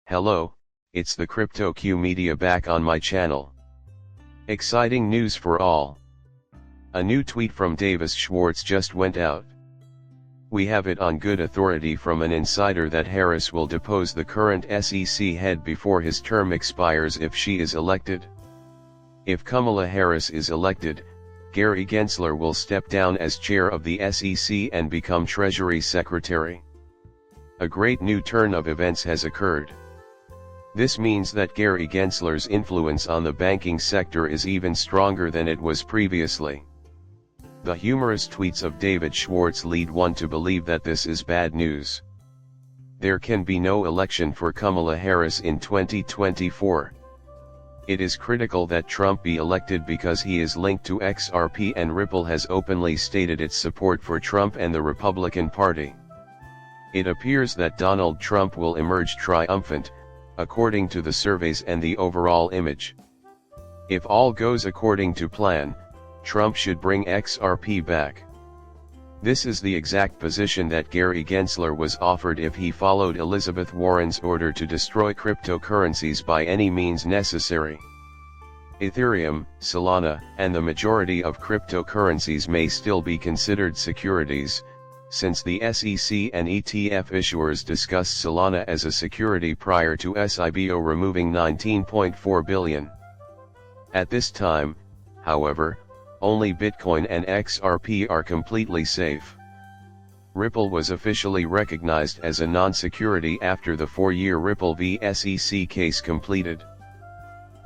Hello, it's the CryptoQ Media back on my channel. Exciting news for all. A new tweet from Davis Schwartz just went out. We have it on good authority from an insider that Harris will depose the current SEC head before his term expires if she is elected. If Kamala Harris is elected, Gary Gensler will step down as chair of the SEC and become Treasury Secretary. A great new turn of events has occurred. This means that Gary Gensler's influence on the banking sector is even stronger than it was previously. The humorous tweets of David Schwartz lead one to believe that this is bad news. There can be no election for Kamala Harris in 2024. It is critical that Trump be elected because he is linked to XRP, and Ripple has openly stated its support for Trump and the Republican Party. It appears that Donald Trump will emerge triumphant, according to the surveys and the overall image. If all goes according to plan, Trump should bring XRP back. This is the exact position that Gary Gensler was offered if he followed Elizabeth Warren's order to destroy cryptocurrencies by any means necessary. Ethereum, Solana, and the majority of cryptocurrencies may still be considered securities, since the SEC and ETF issuers discussed Solana as a security prior to SIBO removing $19.4 billion. At this time, however, only Bitcoin and XRP are completely safe. Ripple was officially recognized as a non-security after the 4-year Ripple v. SEC case completed.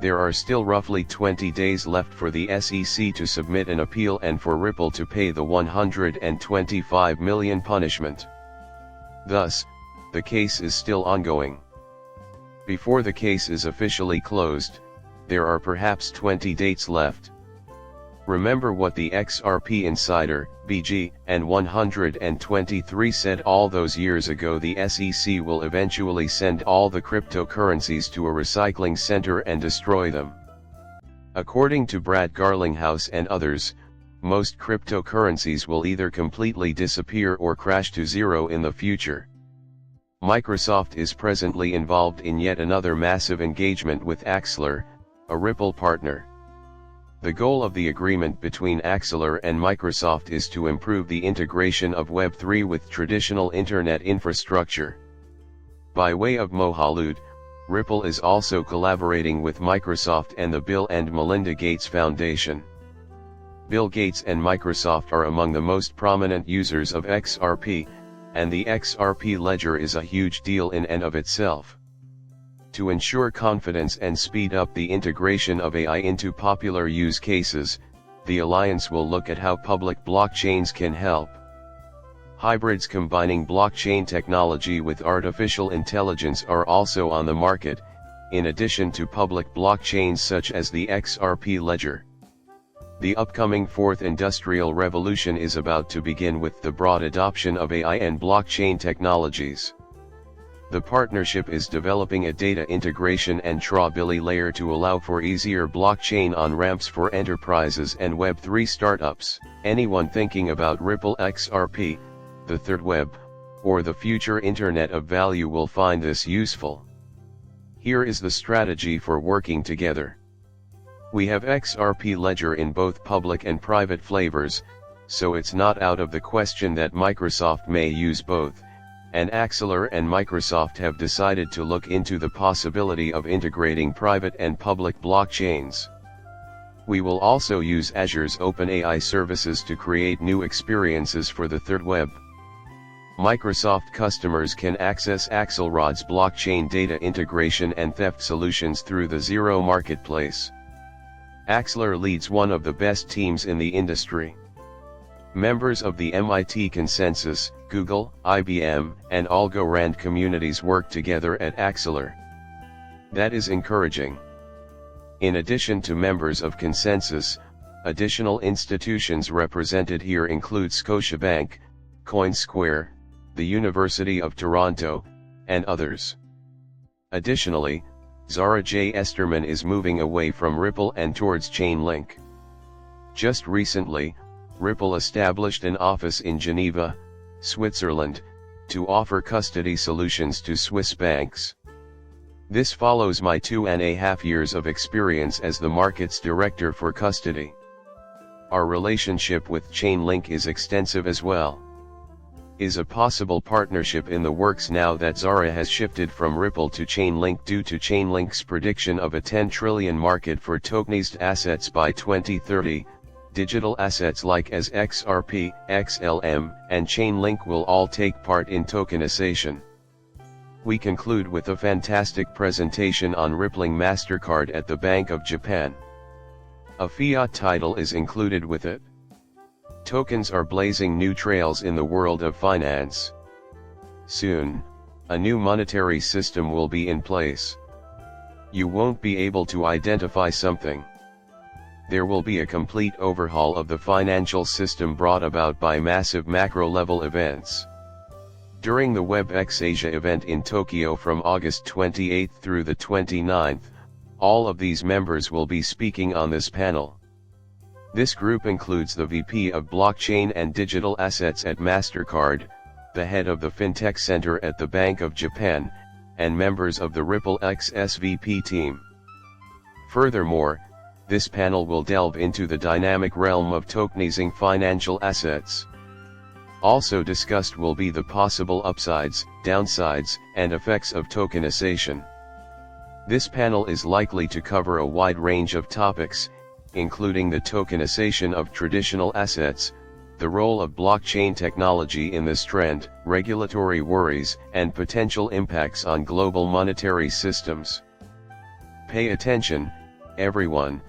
There are still roughly 20 days left for the SEC to submit an appeal and for Ripple to pay the $125 million punishment. Thus, the case is still ongoing. Before the case is officially closed, there are perhaps 20 dates left. Remember what the XRP Insider, BG, and 123 said all those years ago: the SEC will eventually send all the cryptocurrencies to a recycling center and destroy them. According to Brad Garlinghouse and others, most cryptocurrencies will either completely disappear or crash to zero in the future. Microsoft is presently involved in yet another massive engagement with Axelar, a Ripple partner. The goal of the agreement between Axelar and Microsoft is to improve the integration of Web3 with traditional internet infrastructure. By way of Mohalud, Ripple is also collaborating with Microsoft and the Bill and Melinda Gates Foundation. Bill Gates and Microsoft are among the most prominent users of XRP, and the XRP ledger is a huge deal in and of itself. To ensure confidence and speed up the integration of AI into popular use cases, the alliance will look at how public blockchains can help. Hybrids combining blockchain technology with artificial intelligence are also on the market, in addition to public blockchains such as the XRP ledger. The upcoming fourth industrial revolution is about to begin with the broad adoption of AI and blockchain technologies. The partnership is developing a data integration and traceability layer to allow for easier blockchain on-ramps for enterprises and Web3 startups. Anyone thinking about Ripple XRP, the third web, or the future Internet of Value will find this useful. Here is the strategy for working together. We have XRP ledger in both public and private flavors, so it's not out of the question that Microsoft may use both. And Axelar and Microsoft have decided to look into the possibility of integrating private and public blockchains. We will also use Azure's OpenAI services to create new experiences for the third web. Microsoft customers can access Axelrod's blockchain data integration and theft solutions through the Zero Marketplace. Axelar leads one of the best teams in the industry. Members of the MIT Consensus, Google, IBM, and Algorand communities work together at Axelar. That is encouraging. In addition to members of Consensus, additional institutions represented here include Scotiabank, CoinSquare, the University of Toronto, and others. Additionally, Zara J. Esterman is moving away from Ripple and towards Chainlink. Just recently, Ripple established an office in Geneva, Switzerland, to offer custody solutions to Swiss banks. This follows my 2.5 years of experience as the markets director for custody. Our relationship with Chainlink is extensive as well. Is a possible partnership in the works now that Zara has shifted from Ripple to Chainlink due to Chainlink's prediction of a 10 trillion market for tokenized assets by 2030. Digital assets like as XRP, XLM, and Chainlink will all take part in tokenization. We conclude with a fantastic presentation on rippling MasterCard at the Bank of Japan. A fiat title is included with it. Tokens are blazing new trails in the world of finance. Soon, a new monetary system will be in place. You won't be able to identify something. There will be a complete overhaul of the financial system brought about by massive macro-level events. During the WebEx Asia event in Tokyo from August 28 through the 29th, all of these members will be speaking on this panel. This group includes the VP of Blockchain and Digital Assets at MasterCard, the head of the FinTech Center at the Bank of Japan, and members of the Ripple X SVP team. Furthermore, this panel will delve into the dynamic realm of tokenizing financial assets. Also discussed will be the possible upsides, downsides, and effects of tokenization. This panel is likely to cover a wide range of topics, including the tokenization of traditional assets, the role of blockchain technology in this trend, regulatory worries, and potential impacts on global monetary systems. Pay attention, everyone,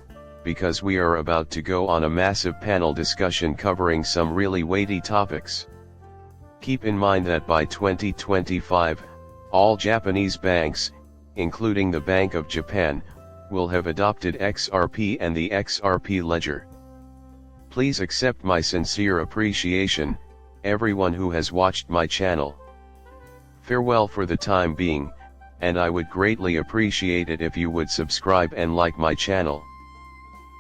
because we are about to go on a massive panel discussion covering some really weighty topics. Keep in mind that by 2025, all Japanese banks, including the Bank of Japan, will have adopted XRP and the XRP ledger. Please accept my sincere appreciation, everyone who has watched my channel. Farewell for the time being, and I would greatly appreciate it if you would subscribe and like my channel.